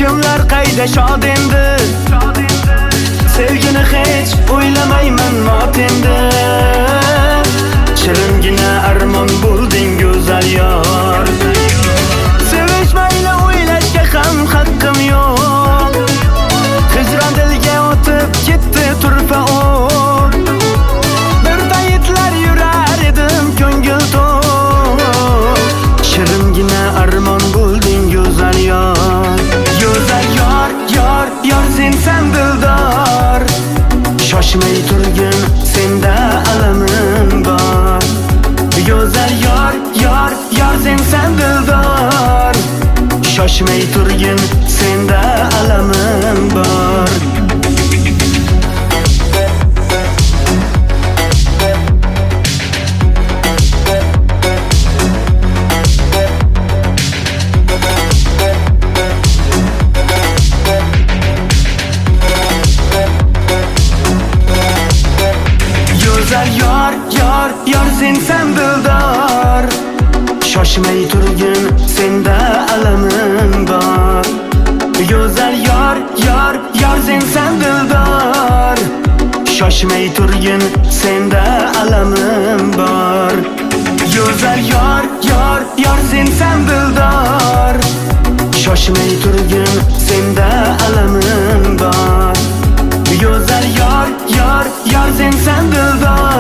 Kimlar qayda shod endi, sevgini hech o'ylamayman mot endi. Shiringina armon bo'lding go'zal yor. Sevishmayla o'ylashga ham haqqim yo'q. Hijron dilga o'tib ketdi turfa o't. Bir paytlar yurar edim ko'ngil to'q. Shiringina armon bo'lding go'zal yor. Go'zal yor, yor, yor sensan dildor. Shoshmay turgin, senda alamim bor. Go'zal yor, yor, yor sensan dildor. Shoshmay turgin, senda alamim bor. Go'zal yor, yor, yor sensan dildor. Shoshmay turgin, senda alamim bor. Go'zal yor, yor, yor sensan dildor. Shoshmay turgin, senda alamim bor. Go'zal yor, yor, yor sensan dildor. Shoshmay turgin, senda alamim bor. Go'zal yor, yor, yor sensan dildor.